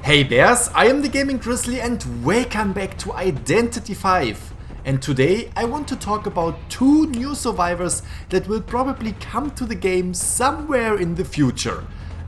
Hey bears, I am the Gaming-Grizzly and welcome back to Identity V. And today I want to talk about two new survivors that will probably come to the game somewhere in the future.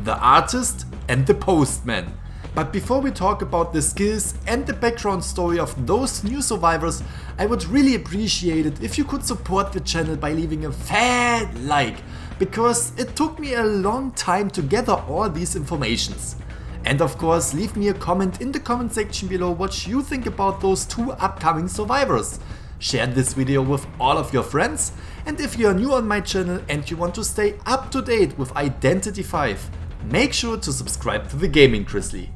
The Artist and the Postman. But before we talk about the skills and the background story of those new survivors, I would really appreciate it if you could support the channel by leaving a fat like, because it took me a long time to gather all these informations. And of course, leave me a comment in the comment section below what you think about those two upcoming survivors. Share this video with all of your friends, and if you are new on my channel and you want to stay up to date with Identity V, make sure to subscribe to the Gaming-Grizzly.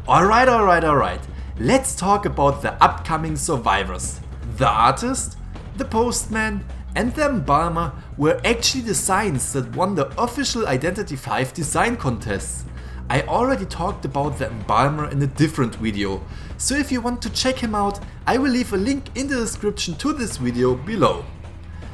Alright, let's talk about the upcoming survivors. The Artist, the Postman and the Embalmer were actually designs that won the official Identity V design contests. I already talked about the Embalmer in a different video, so if you want to check him out, I will leave a link in the description to this video below.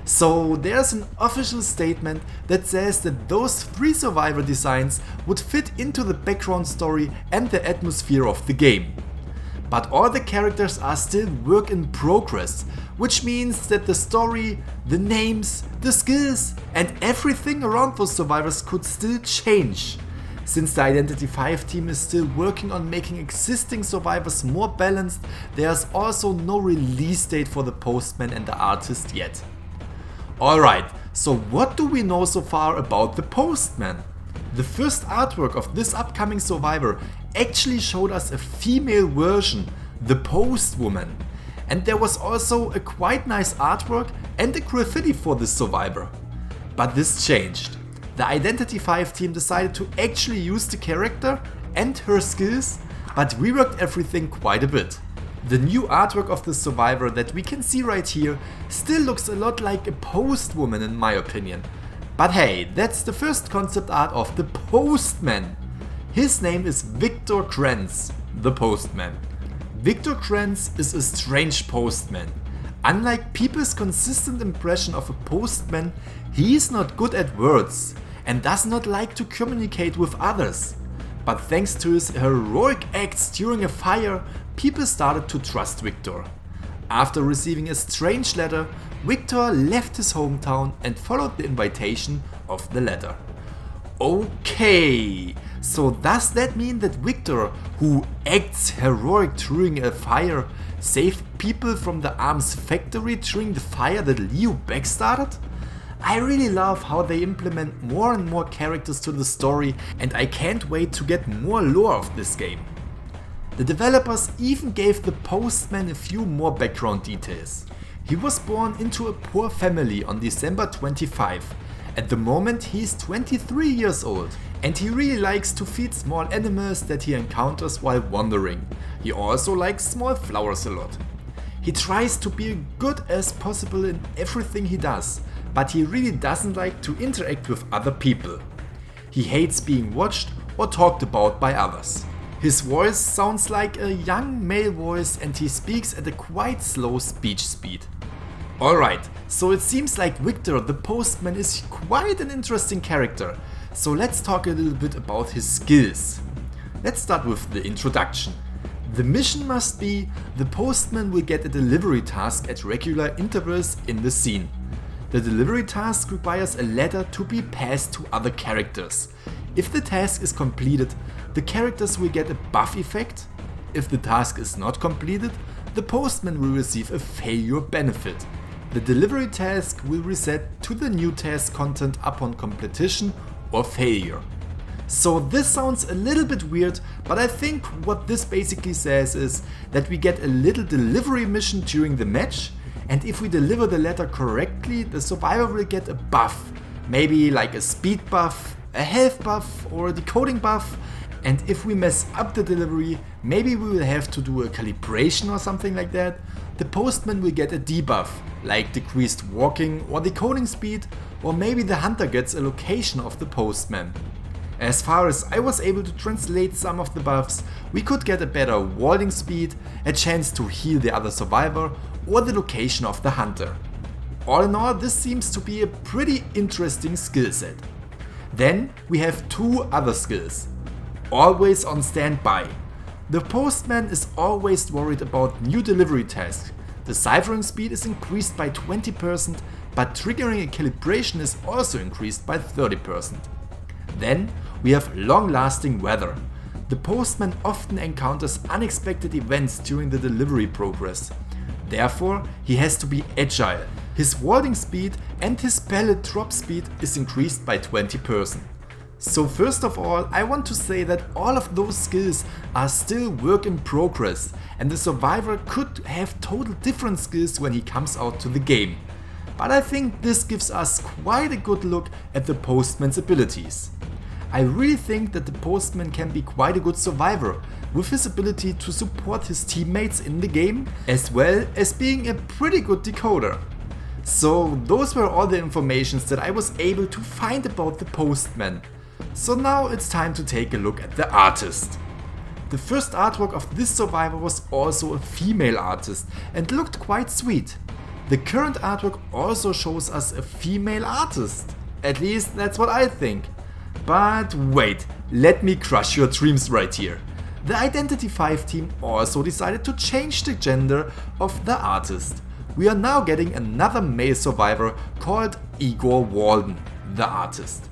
So there's an official statement that says that those three survivor designs would fit into the background story and the atmosphere of the game. But all the characters are still work in progress, which means that the story, the names, the skills and everything around those survivors could still change. Since the Identity V team is still working on making existing survivors more balanced, there's also no release date for the Postman and the Artist yet. Alright, so what do we know so far about the Postman? The first artwork of this upcoming survivor actually showed us a female version, the Postwoman. And there was also a quite nice artwork and a graffiti for this survivor. But this changed. The Identity V team decided to actually use the character and her skills, but reworked everything quite a bit. The new artwork of the survivor that we can see right here still looks a lot like a Postwoman in my opinion. But hey, that's the first concept art of the Postman. His name is Victor Kranz, the Postman. Victor Kranz is a strange postman. Unlike people's consistent impression of a postman, he is not good at words and does not like to communicate with others. But thanks to his heroic acts during a fire, people started to trust Victor. After receiving a strange letter, Victor left his hometown and followed the invitation of the letter. Okay, so does that mean that Victor, who acts heroic during a fire, saved people from the arms factory during the fire that Leo backstarted? I really love how they implement more and more characters to the story, and I can't wait to get more lore of this game. The developers even gave the Postman a few more background details. He was born into a poor family on December 25. At the moment he is 23 years old, and he really likes to feed small animals that he encounters while wandering. He also likes small flowers a lot. He tries to be good as possible in everything he does, but he really doesn't like to interact with other people. He hates being watched or talked about by others. His voice sounds like a young male voice and he speaks at a quite slow speech speed. Alright, so it seems like Victor the Postman is quite an interesting character, so let's talk a little bit about his skills. Let's start with the introduction. The mission must be the Postman will get a delivery task at regular intervals in the scene. The delivery task requires a letter to be passed to other characters. If the task is completed, the characters will get a buff effect. If the task is not completed, the Postman will receive a failure benefit. The delivery task will reset to the new task content upon completion or failure. So this sounds a little bit weird, but I think what this basically says is that we get a little delivery mission during the match, and if we deliver the letter correctly, the survivor will get a buff. Maybe like a speed buff, a health buff or a decoding buff. And if we mess up the delivery, maybe we will have to do a calibration or something like that. The Postman will get a debuff, like decreased walking or decoding speed, or maybe the hunter gets a location of the Postman. As far as I was able to translate some of the buffs, we could get a better warding speed, a chance to heal the other survivor, or the location of the hunter. All in all, this seems to be a pretty interesting skill set. Then we have two other skills. Always on standby. The Postman is always worried about new delivery tasks. The ciphering speed is increased by 20%, but triggering a calibration is also increased by 30%. Then we have long-lasting weather. The Postman often encounters unexpected events during the delivery progress. Therefore, he has to be agile. His warding speed and his pallet drop speed is increased by 20%. So first of all, I want to say that all of those skills are still work in progress, and the survivor could have total different skills when he comes out to the game. But I think this gives us quite a good look at the Postman's abilities. I really think that the Postman can be quite a good survivor, with his ability to support his teammates in the game, as well as being a pretty good decoder. So those were all the informations that I was able to find about the Postman. So now it's time to take a look at the artist. The first artwork of this survivor was also a female artist and looked quite sweet. The current artwork also shows us a female artist. At least that's what I think. But wait, let me crush your dreams right here. The Identity 5 team also decided to change the gender of the artist. We are now getting another male survivor called Igor Walden, the artist.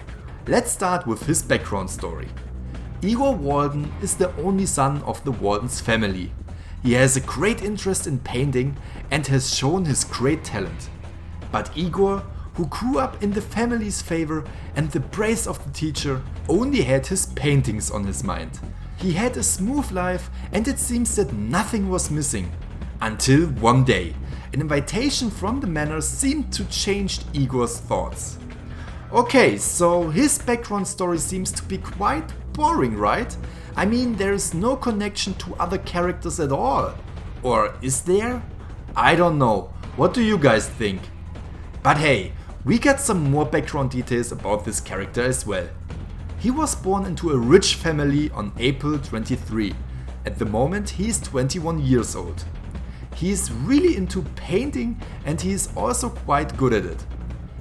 Let's start with his background story. Igor Walden is the only son of the Walden's family. He has a great interest in painting and has shown his great talent. But Igor, who grew up in the family's favor and the praise of the teacher, only had his paintings on his mind. He had a smooth life and it seems that nothing was missing. Until one day, an invitation from the manor seemed to change Igor's thoughts. Okay, so his background story seems to be quite boring, right? I mean, there is no connection to other characters at all. Or is there? I don't know. What do you guys think? But hey, we got some more background details about this character as well. He was born into a rich family on April 23. At the moment he is 21 years old. He is really into painting and he is also quite good at it.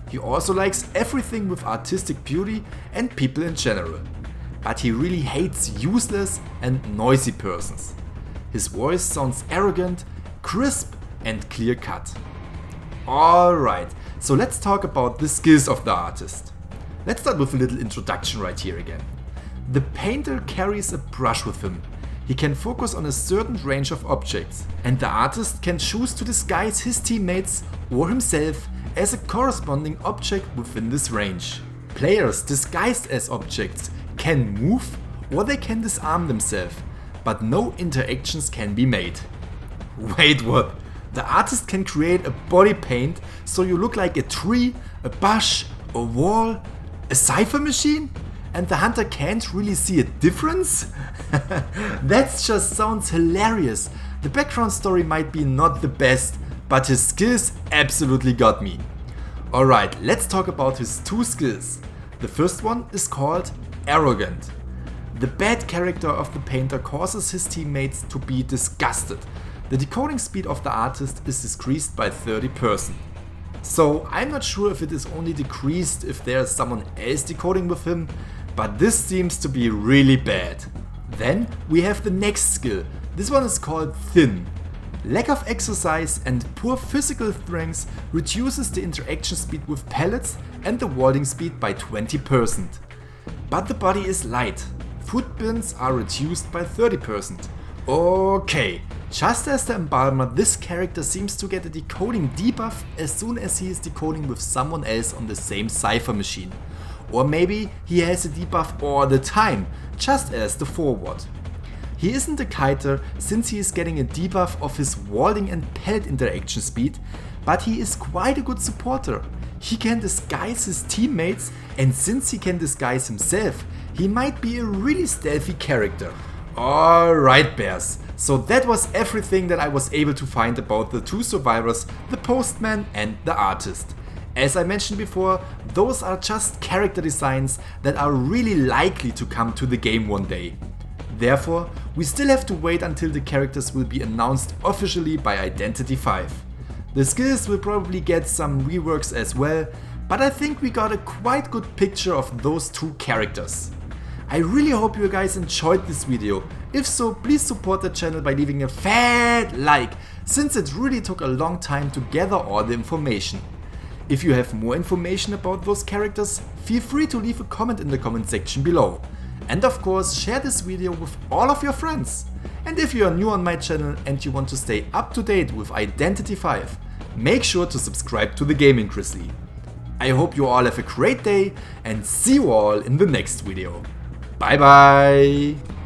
He also likes everything with artistic beauty and people in general. But he really hates useless and noisy persons. His voice sounds arrogant, crisp and clear cut. Alright, so let's talk about the skills of the artist. Let's start with a little introduction right here again. The painter carries a brush with him. He can focus on a certain range of objects, and the artist can choose to disguise his teammates or himself as a corresponding object within this range. Players disguised as objects can move or they can disarm themselves, but no interactions can be made. Wait, what? The artist can create a body paint so you look like a tree, a bush, a wall, a cipher machine? And the hunter can't really see a difference? That just sounds hilarious. The background story might be not the best, but his skills absolutely got me. Alright, let's talk about his two skills. The first one is called Arrogant. The bad character of the painter causes his teammates to be disgusted. The decoding speed of the artist is decreased by 30%. So I'm not sure if it is only decreased if there is someone else decoding with him, but this seems to be really bad. Then we have the next skill. This one is called Thin. Lack of exercise and poor physical strength reduces the interaction speed with pellets and the warding speed by 20%. But the body is light. Footprints are reduced by 30%. Okay, just as the Embalmer, this character seems to get a decoding debuff as soon as he is decoding with someone else on the same cipher machine. Or maybe he has a debuff all the time, just as the forward. He isn't a kiter since he is getting a debuff of his warding and pellet interaction speed, but he is quite a good supporter. He can disguise his teammates, and since he can disguise himself, he might be a really stealthy character. Alright bears, so that was everything that I was able to find about the two survivors, the Postman and the artist. As I mentioned before, those are just character designs that are really likely to come to the game one day. Therefore, we still have to wait until the characters will be announced officially by Identity 5. The skills will probably get some reworks as well, but I think we got a quite good picture of those two characters. I really hope you guys enjoyed this video. If so, please support the channel by leaving a fat like, since it really took a long time to gather all the information. If you have more information about those characters, feel free to leave a comment in the comment section below. And of course, share this video with all of your friends. And if you are new on my channel and you want to stay up to date with Identity V, make sure to subscribe to the Gaming-Grizzly. I hope you all have a great day and see you all in the next video. Bye bye!